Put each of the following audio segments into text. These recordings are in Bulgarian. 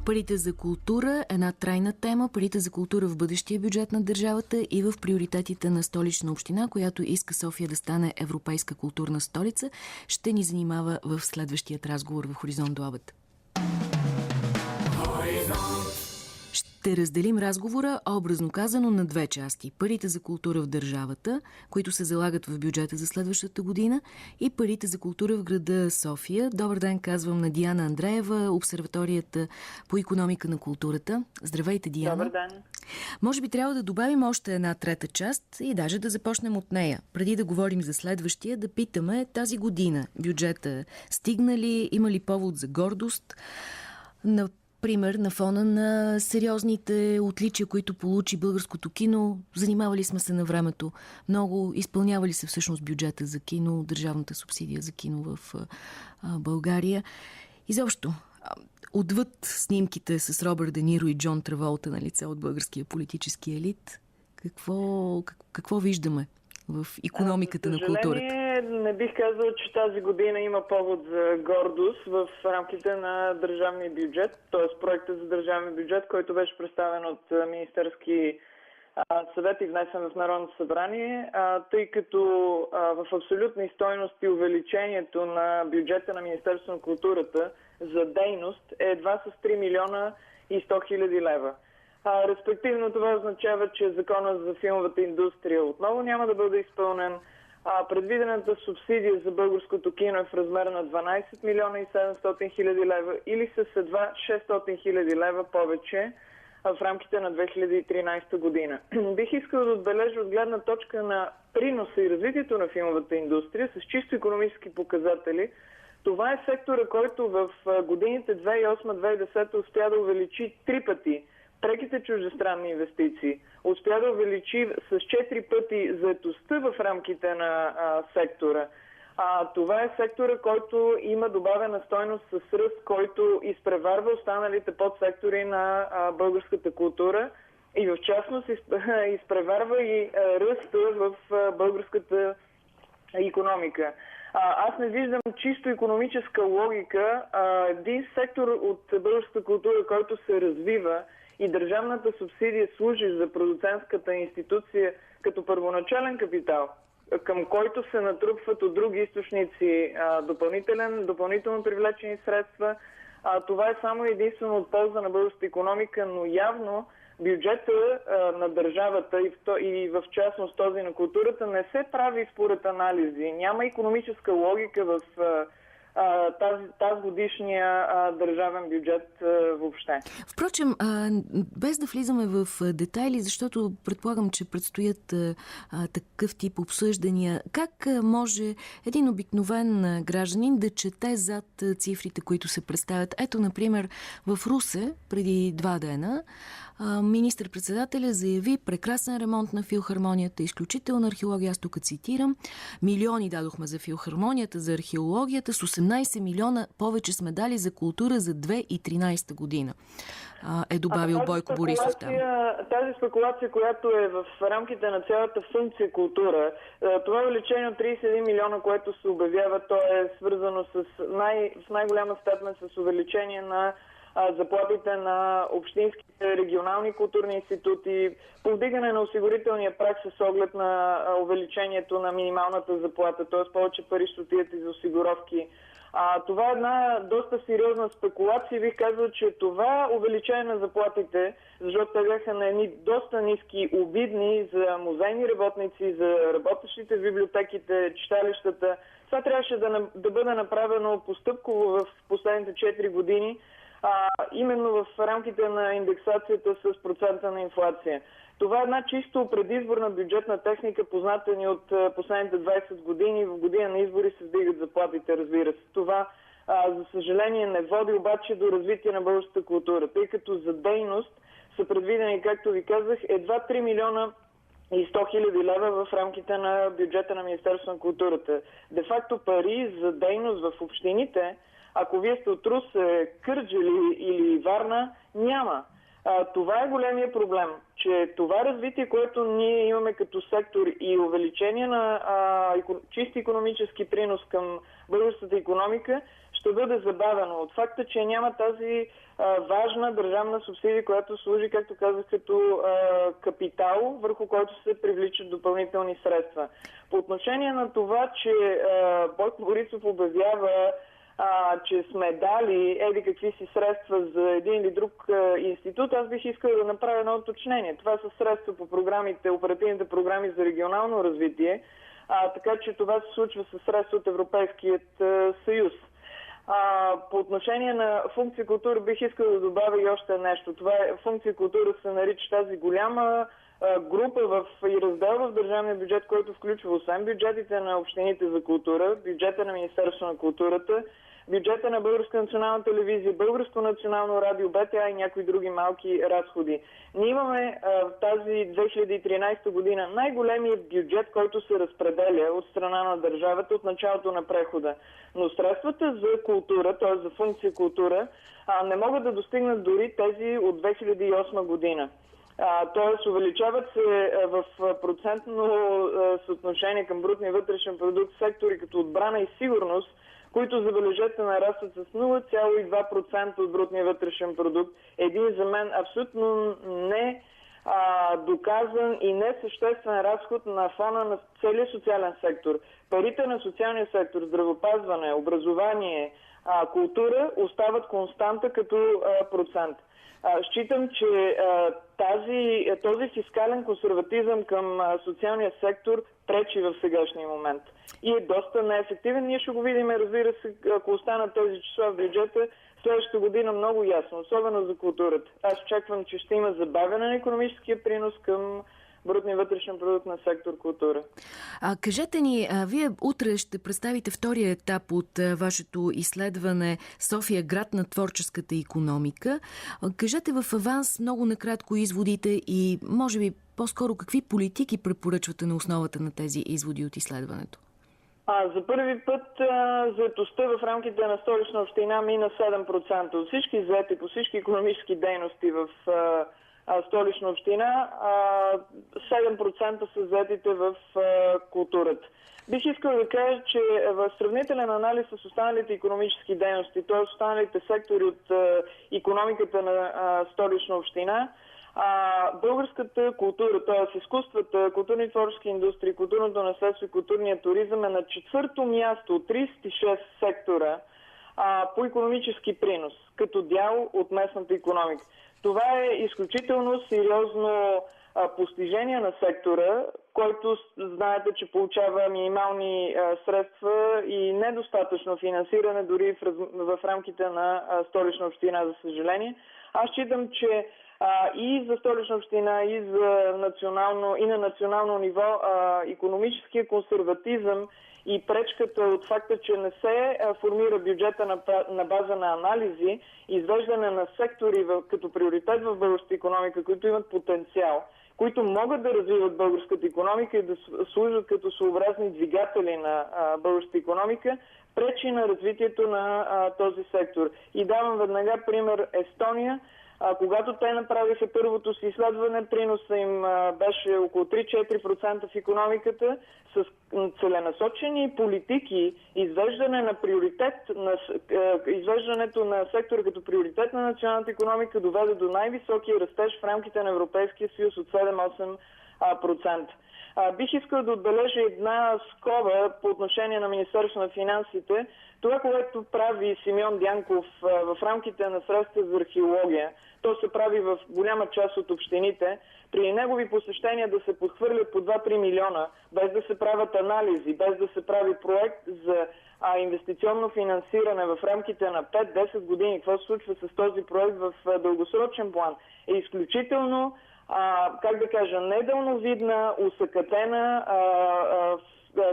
Парите за култура – една трайна тема. Парите за култура в бъдещия бюджет на държавата и в приоритетите на Столична община, която иска София да стане европейска културна столица, ще ни занимава в следващият разговор в Хоризонт до обед. Ще разделим разговора, образно казано, на две части. Парите за култура в държавата, които се залагат в бюджета за следващата година, и парите за култура в града София. Добър ден, казвам на Диана Андреева, обсерваторията по икономика на културата. Здравейте, Диана. Добър ден. Може би трябва да добавим още една трета част и даже да започнем от нея. Преди да говорим за следващия, да питаме тази година бюджета стигна ли, има ли повод за гордост? Например, на фона на сериозните отличия, които получи българското кино, занимавали сме се на времето много, изпълнява ли се всъщност бюджета за кино, държавната субсидия за кино в България. Изобщо, отвъд снимките с Робърт Де Ниро и Джон Траволта на лице от българския политически елит, какво виждаме в икономиката на културата? Не бих казал, че тази година има повод за гордост в рамките на държавния бюджет, т.е. проекта за държавен бюджет, който беше представен от Министерски съвет и внесен в Народното събрание, тъй като в абсолютни стойности увеличението на бюджета на Министерството на културата за дейност е едва с 3 милиона и 100 хиляди лева. Респективно това означава, че закона за филмовата индустрия отново няма да бъде изпълнен. Предвидената субсидия за българското кино е в размер на 12 милиона и 700 хиляди лева или с едва 600 хиляди лева повече в рамките на 2013 година. Бих искал да отбележа от гледна точка на приноса и развитието на филмовата индустрия с чисто икономически показатели. Това е сектора, който в годините 2008-2010 успя да увеличи 3 пъти преките чуждестранни инвестиции, успя да увеличи с 4 пъти заетостта в рамките на сектора. Това е сектора, който има добавена стойност с ръст, който изпреварва останалите подсектори на българската култура и в частност изпреварва и ръста в българската икономика. Аз не виждам чисто икономическа логика. Един сектор от българската култура, който се развива и държавната субсидия служи за продуцентската институция като първоначален капитал, към който се натрупват от други източници допълнително привлечени средства. Това е само единствено от полза на българската икономика, но явно бюджета на държавата и в частност този на културата не се прави според анализи. Няма икономическа логика в тази годишния държавен бюджет въобще. Впрочем, без да влизаме в детайли, защото предполагам, че предстоят такъв тип обсъждания, как може един обикновен гражданин да чете зад цифрите, които се представят? Ето, например, в Русе преди 2 дена министър-председателя заяви прекрасен ремонт на филхармонията, изключителна археология, аз тук цитирам, милиони дадохме за филхармонията, за археологията, с 18 милиона повече сме дали за култура за 2013 година. Е добавил Бойко Борисов там. Тази спекулация, която е в рамките на цялата функция култура, това увеличение от 31 милиона, което се обявява, то е свързано в най-голяма степен с увеличение на заплатите на общинските регионални културни институти, повдигане на осигурителния праг с оглед на увеличението на минималната заплата, т.е. повече пари ще отидат и за осигуровки. Това е една доста сериозна спекулация. Бих казал, че това увеличение на заплатите, защото те бяха на едни доста ниски, обидни за музейни работници, за работещите в библиотеките, читалищата. Това трябваше да бъде направено постъпково в последните 4 години, именно в рамките на индексацията с процента на инфлация. Това е една чисто предизборна бюджетна техника, позната ни от последните 20 години. В година на избори се вдигат заплатите, разбира се. Това, за съжаление, не води обаче до развитие на българската култура, тъй като за дейност са предвидени, както ви казах, едва 3 милиона и 100 хиляди лева в рамките на бюджета на Министерството на културата. Де-факто пари за дейност в общините, ако вие сте от Русе, Кърджали или Варна, няма. Това е големия проблем, че това развитие, което ние имаме като сектор и увеличение на чисти икономически принос към българската икономика, ще ще бъде забавено от факта, че няма тази важна държавна субсидия, която служи, както казах, като капитал, върху който се привличат допълнителни средства. По отношение на това, че Бойко Борисов обявява, че сме дали еди какви си средства за един или друг институт, аз бих искал да направя едно уточнение. Това са средства по програмите, оперативните програми за регионално развитие, така че това се случва със средства от Европейският съюз. По отношение на функция култура бих искал да добавя и още нещо. Това е функция култура, се нарича тази голяма група и раздел в държавния бюджет, който включва освен бюджетите на общините за култура, бюджета на Министерството на културата, бюджета на Българска национална телевизия, Българско национално радио, БТА и някои други малки разходи. Ние имаме в тази 2013 година най-големият бюджет, който се разпределя от страна на държавата от началото на прехода. Но средствата за култура, т.е. за функция култура, не могат да достигнат дори тези от 2008 година. Т.е. увеличават се в процентно съотношение към брутния вътрешен продукт сектори като отбрана и сигурност, които, забележете, нарастват с 0,2% от брутния вътрешен продукт. Един за мен абсолютно не доказан и несъществен разход на фона на целия социален сектор. Парите на социалния сектор, здравеопазване, образование, култура остават константа като процент. Считам, че този фискален консерватизъм към социалния сектор пречи в сегашния момент и е доста неефективен. Ние ще го видим, разбира се, ако останат тези числа в бюджета, следващата година много ясно, особено за културата. Аз очаквам, че ще има забавяне на икономическия принос към брутния вътрешен продукт на сектор култура. Кажете ни, вие утре ще представите втория етап от вашето изследване София град на творческата икономика. Кажете в аванс много накратко изводите и може би по-скоро какви политики препоръчвате на основата на тези изводи от изследването? За първи път заетостта в рамките на Столична община мина 7%. От всички заети по всички икономически дейности в Столична община, 7% са заетите в културата. Бих искал да кажа, че в сравнителен анализ с останалите икономически дейности, т.е. останалите сектори от икономиката на Столична община, българската култура, т.е. изкуствата, културни и творчески индустрии, културното наследство и културния туризъм е на 4-то място от 36 сектора по икономически принос, като дял от местната икономика. Това е изключително сериозно постижение на сектора, който знаете, че получава минимални средства и недостатъчно финансиране дори в рамките на Столична община, за съжаление. Аз считам, че и за Столична община, и на национално ниво икономическия консерватизъм и пречката от факта, че не се формира бюджета на база на анализи, извеждане на сектори като приоритет в българската икономика, които имат потенциал, които могат да развиват българската икономика и да служат като своеобразни двигатели на българската икономика, пречи на развитието на този сектор. И давам веднага пример Естония. Когато те направиха първото си изследване, приноса им беше около 3-4% в икономиката с целенасочени политики, извеждането на сектора като приоритет на националната икономика доведе до най-високия растеж в рамките на Европейския съюз от 7-8%. Бих искал да отбележа една скоба по отношение на Министерството на финансите. Това, което прави Симеон Дянков в рамките на средства за археология, то се прави в голяма част от общините. При негови посещения да се подхвърлят по 2-3 милиона, без да се правят анализи, без да се прави проект за инвестиционно финансиране в рамките на 5-10 години, какво се случва с този проект в дългосрочен план, е изключително недълновидна, усъкътена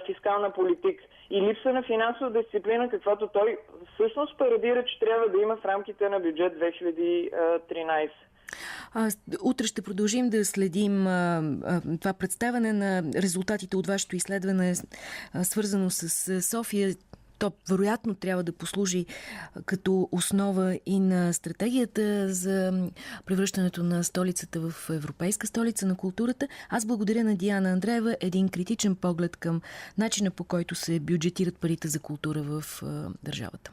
фискална политика и липса на финансова дисциплина, каквато той всъщност парадира, че трябва да има в рамките на бюджет 2013. Утре ще продължим да следим това представяне на резултатите от вашето изследване, свързано с София. То вероятно трябва да послужи като основа и на стратегията за превръщането на столицата в европейска столица на културата. Аз благодаря на Диана Андреева. Един критичен поглед към начина, по който се бюджетират парите за култура в държавата.